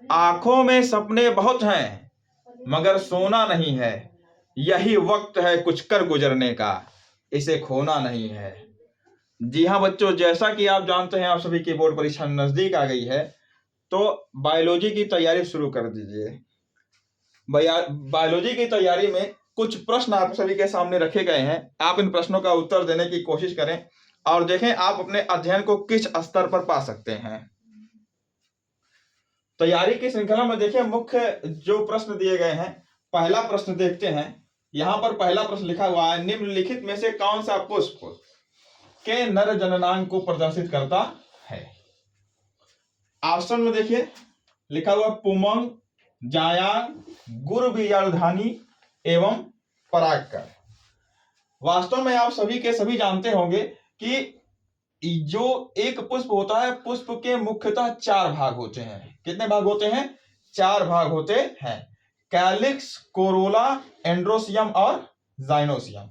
आंखों में सपने बहुत हैं मगर सोना नहीं है, यही वक्त है कुछ कर गुजरने का, इसे खोना नहीं है। जी हाँ बच्चों, जैसा कि आप जानते हैं आप सभी की बोर्ड परीक्षा नजदीक आ गई है, तो बायोलॉजी की तैयारी शुरू कर दीजिए। बायोलॉजी की तैयारी में कुछ प्रश्न आप सभी के सामने रखे गए हैं। आप इन प्रश्नों का उत्तर देने की कोशिश करें और देखें आप अपने अध्ययन को किस स्तर पर पा सकते हैं। तैयारी की श्रृंखला में देखिए मुख्य जो प्रश्न दिए गए हैं, पहला प्रश्न देखते हैं। यहां पर पहला प्रश्न लिखा हुआ है, निम्नलिखित में से कौन सा पुष्प के नर जननांग को प्रदर्शित करता है। ऑप्शन में देखिए लिखा हुआ पुमंग, जायांग, गुरुबीजाधानी एवं परागकण। वास्तव में आप सभी के सभी जानते होंगे कि जो एक पुष्प होता है, पुष्प के मुख्यतः 4 भाग होते हैं। कितने भाग होते हैं? 4 भाग होते हैं। कैलिक्स, कोरोला, एंड्रोसियम और जाइनोसियम।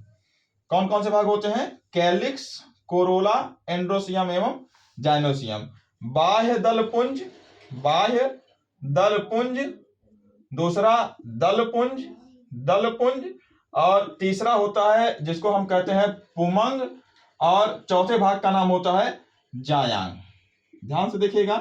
कौन कौन से भाग होते हैं? कैलिक्स, कोरोला, एंड्रोसियम एवं जाइनोसियम। बाह्य दलपुंज, बाह्य दलपुंज, दूसरा दलपुंज, दलपुंज, और तीसरा होता है जिसको हम कहते हैं पुमंग, और चौथे भाग का नाम होता है जायांग। ध्यान से देखिएगा,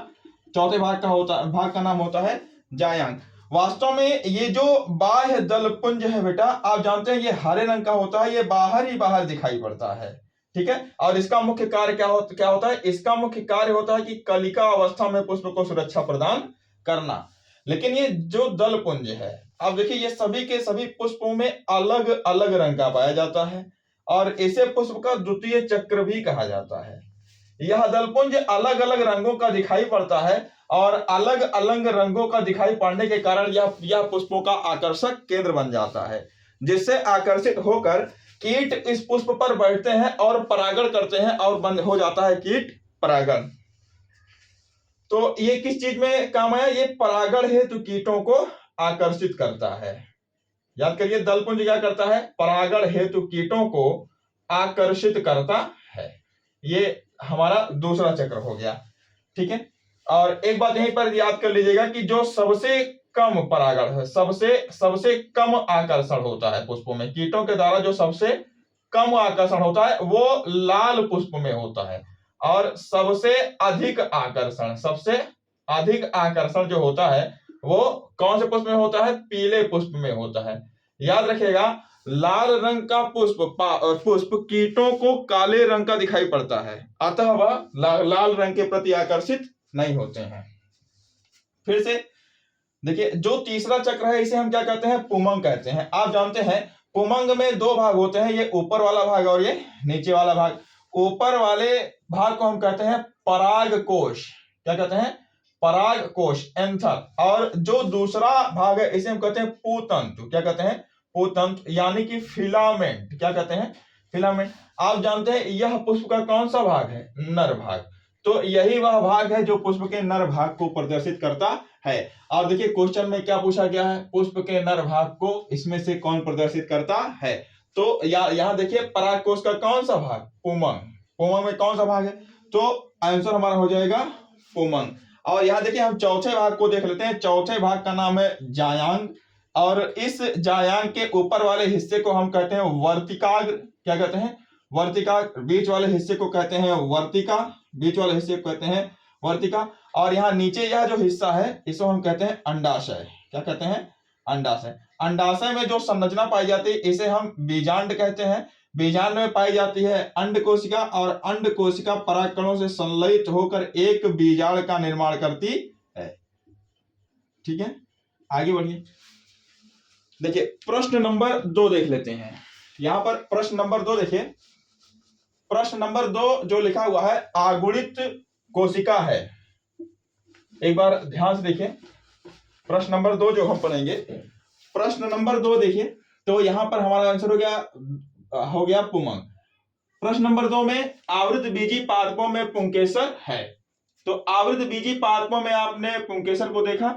चौथे भाग का नाम होता है जायांग। वास्तव में ये जो बाह्य दलपुंज है बेटा, आप जानते हैं ये हरे रंग का होता है, ये बाहर ही बाहर दिखाई पड़ता है, ठीक है। और इसका मुख्य कार्य क्या होता है? इसका मुख्य कार्य होता है कि कलिका अवस्था में पुष्प को सुरक्षा प्रदान करना। लेकिन ये जो दलपुंज है, अब देखिए ये सभी के सभी पुष्पों में अलग अलग रंग का पाया जाता है और इसे पुष्प का द्वितीय चक्र भी कहा जाता है। यह दलपुंज अलग अलग रंगों का दिखाई पड़ता है और अलग अलग रंगों का दिखाई पड़ने के कारण यह पुष्पों का आकर्षक केंद्र बन जाता है, जिससे आकर्षित होकर कीट इस पुष्प पर बैठते हैं और परागण करते हैं और बंद हो जाता है कीट परागण। तो ये किस चीज में काम आया? ये परागण हेतु कीटों को आकर्षित करता है। याद करिए, दलपुंज क्या करता है? परागण हेतु कीटों को आकर्षित करता है। ये हमारा दूसरा चक्र हो गया, ठीक है। और एक बात यहीं पर याद कर लीजिएगा कि जो सबसे कम परागण है, सबसे कम आकर्षण होता है पुष्पों में, कीटों के द्वारा जो सबसे कम आकर्षण होता है वो लाल पुष्प में होता है, और सबसे अधिक आकर्षण जो होता है वो कौन से पुष्प में होता है? पीले पुष्प में होता है। याद रखिएगा, लाल रंग का पुष्प कीटों को काले रंग का दिखाई पड़ता है, अतः वह लाल रंग के प्रति आकर्षित नहीं होते हैं। फिर से देखिए, जो तीसरा चक्र है इसे हम क्या कहते हैं? पुमंग कहते हैं। आप जानते हैं पुमंग में 2 भाग होते हैं, ये ऊपर वाला भाग और ये नीचे वाला भाग। ऊपर वाले भाग को हम कहते हैं पराग कोश। क्या कहते हैं? पराग कोश, एंथर। और जो दूसरा भाग है इसे हम कहते हैं पूतंतु। क्या कहते हैं? पूतंतु, यानी कि फिलामेंट। क्या कहते हैं? फिलामेंट। आप जानते हैं यह पुष्प का कौन सा भाग है? नर भाग। तो यही वह भाग है जो पुष्प के नर भाग को प्रदर्शित करता है। और देखिए क्वेश्चन में क्या पूछा गया है? पुष्प के नर भाग को इसमें से कौन प्रदर्शित करता है? तो यहां देखिए परागकोश का कौन सा भाग? पुमंग। पुमंग में कौन सा भाग है? तो आंसर हमारा हो जाएगा पुमंग। और यहां देखिए हम चौथे भाग को देख लेते हैं। चौथे भाग का नाम है जायांग, और इस जायांग के ऊपर वाले हिस्से को हम कहते हैं वर्तिकाग्र। क्या कहते हैं? वर्तिकाग्र। बीच वाले हिस्से को कहते हैं वर्तिका, बीच वाले हिस्से को कहते हैं वर्तिका। और यहाँ नीचे यह जो हिस्सा है इसको हम कहते हैं अंडाशय। क्या कहते हैं? अंडाशय। अंडाशय में जो संरचना पाई जाती है इसे हम बीजांड कहते हैं। बीजांड में पाई जाती है अंड कोशिका, और अंड कोशिका परागकणों से संलयित होकर एक बीजांड का निर्माण करती है। ठीक है, आगे बढ़िए। देखिए प्रश्न नंबर 2 देख लेते हैं। यहां पर प्रश्न नंबर 2 देखिए। प्रश्न नंबर 2 जो लिखा हुआ है आगुणित कोशिका है। एक बार ध्यान से देखिए, प्रश्न नंबर 2 जो हम पढ़ेंगे, प्रश्न नंबर 2 देखिए, तो यहां पर हमारा आंसर हो गया पुमंग। प्रश्न नंबर 2 में आवृत बीजी पादपों में पुंकेसर है। तो आवृत बीजी पादपों में आपने पुंकेसर को देखा,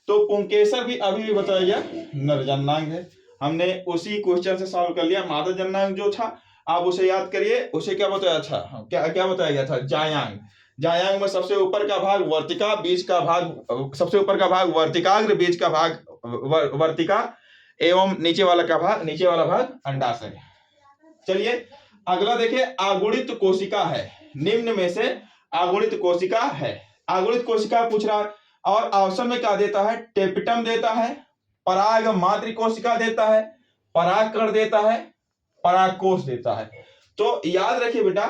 तो पुंकेसर भी अभी भी बताया गया नर जननांग है। हमने उसी क्वेश्चन से सॉल्व कर लिया। मादा जननांग जो था आप उसे याद करिए, उसे क्या बताया था? क्या बताया गया था? जायांग। जायांग में सबसे ऊपर का भाग वर्तिका, बीच का भाग सबसे ऊपर का भाग वर्तिकाग्र, बीच का भाग वर्तिका एवं नीचे वाला भाग अंडाशय। चलिए अगला देखिए, आगुणित कोशिका है, निम्न में से आगुणित कोशिका है। आगुणित कोशिका पूछ रहा है और ऑप्शन में क्या देता है, टेपिटम देता है, पराग मातृ कोशिका देता है, परागकण देता है, परागकोश देता है। तो याद रखिए बेटा,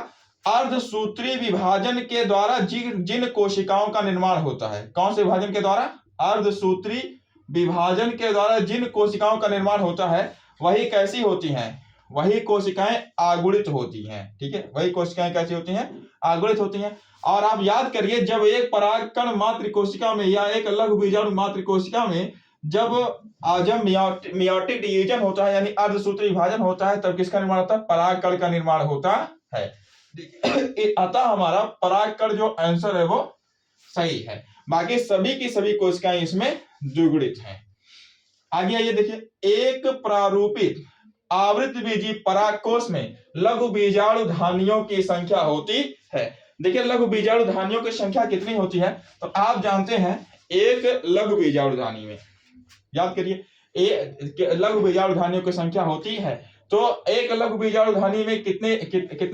अर्धसूत्री विभाजन के द्वारा जिन कोशिकाओं का निर्माण होता है, कौन से विभाजन के द्वारा, अर्धसूत्री विभाजन के द्वारा जिन कोशिकाओं का निर्माण होता है वही कैसी होती हैं, वही कोशिकाएं आगुणित होती हैं। ठीक है, वही कोशिकाएं कैसी होती हैं, आगुणित होती हैं। और आप याद करिए, जब एक परागकण मातृ कोशिका में या एक लघु बीजाणु मातृ कोशिका में जब मियोटिक डिवीजन होता है यानी अर्धसूत्री विभाजन होता है, तब किसका निर्माण होता है, परागकण का निर्माण होता है। अतः हमारा परागकण जो आंसर है वो सही है, बाकी सभी की सभी कोशिकाएं इसमें द्विगुणित हैं। आगे आइए देखिए, एक प्रारूपित आवृत बीजी परागकोश में लघु बीजाणु धानियों की संख्या होती है। देखिए लघु बीजाणु धानियों की संख्या कितनी होती है, तो आप जानते हैं एक लघु बीजाणु धानी में, याद करिए लघु बीजाणु धानियों की संख्या होती है। तो एक लघु बीजाणु धानी में कितने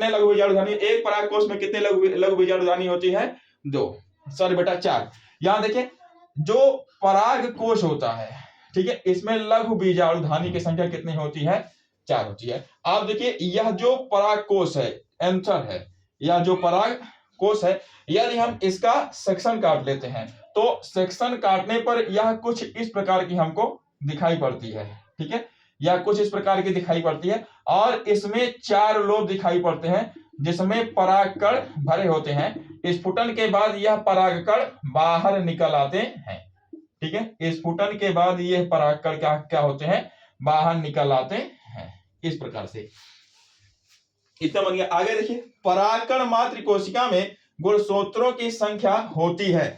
लघु बीजाणु धानी, एक परागकोश में कितने लघु बीजाणु धानी होती है, 2, सॉरी बेटा 4। यहां देखिए जो परागकोश होता है, ठीक है, इसमें लघु बीजाणु धानी की संख्या कितनी होती है, 4 होती है। आप देखिए यह जो परागकोश है, आंसर है, यह जो परागकोश है, यदि हम इसका सेक्शन काट लेते हैं तो सेक्शन काटने पर यह कुछ इस प्रकार की हमको दिखाई पड़ती है। ठीक है, यह कुछ इस प्रकार की दिखाई पड़ती है और इसमें 4 लोब दिखाई पड़ते हैं जिसमें परागकण भरे होते हैं। स्फुटन के बाद यह परागकण बाहर निकल आते हैं। ठीक है, स्फुटन के बाद यह परागकण क्या होते हैं, बाहर निकल आते हैं। इस प्रकार से इतना बन गया। आगे देखिए, परागकण मातृ कोशिका में गुणसूत्रों की संख्या होती है।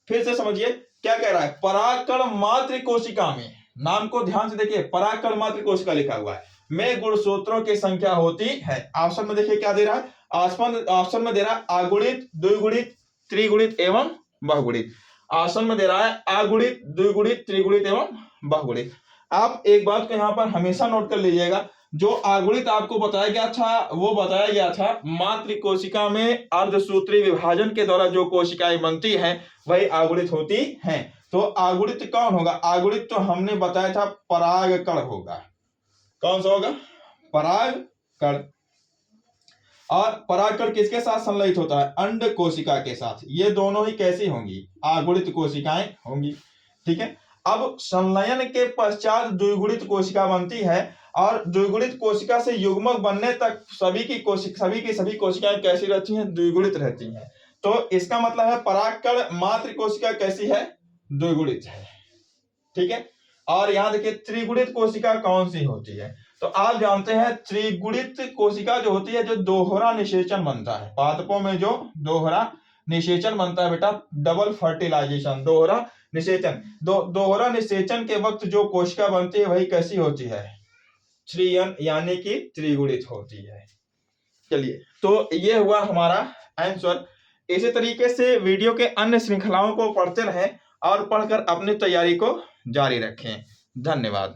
फिर से समझिए क्या कह रहा है, परागकण मातृ कोशिका में, नाम को ध्यान से देखिए, परागकण मातृ कोशिका लिखा हुआ है, में गुणसूत्रों की संख्या होती है। ऑप्शन में देखिए क्या दे रहा है, ऑप्शन में दे रहा है अगुणित, द्विगुणित, त्रिगुणित एवं बहुगुणित। ऑप्शन में दे रहा है अगुणित, द्विगुणित, त्रिगुणित एवं बहुगुणित। आप एक बात को यहाँ पर हमेशा नोट कर लीजिएगा, जो अगुणित आपको बताया गया था वो बताया गया था मातृ कोशिका में अर्धसूत्री विभाजन के द्वारा जो कोशिकाएं बनती हैं वही अगुणित होती हैं। तो अगुणित कौन होगा, अगुणित तो हमने बताया था परागकण होगा। कौन सा होगा, परागकण। और परागकण किसके साथ संलयित होता है, अंड कोशिका के साथ। ये दोनों ही कैसी होंगी, अगुणित कोशिकाएं होंगी। ठीक है, अब संलयन के पश्चात द्विगुणित कोशिका बनती है और द्विगुणित कोशिका से युग्मक बनने तक सभी की सभी कोशिकाएं कैसी रहती हैं, द्विगुणित रहती हैं। तो इसका मतलब है परागकण मातृ कोशिका कैसी है, द्विगुणित है। ठीक है, और यहां देखिए त्रिगुणित कोशिका कौन सी होती है, तो आप जानते हैं त्रिगुणित कोशिका जो होती है जो दोहरा निषेचन बनता है, पादपों में जो दोहरा निषेचन बनता है बेटा, डबल फर्टिलाइजेशन, दोहरा निषेचन। दोहरा निषेचन के वक्त जो कोशिका बनती है वही कैसी होती है, 3n यानी कि त्रिगुणित होती है। चलिए, तो ये हुआ हमारा आंसर। इसी तरीके से वीडियो के अन्य श्रृंखलाओं को पढ़ते रहें और पढ़कर अपनी तैयारी को जारी रखें। धन्यवाद।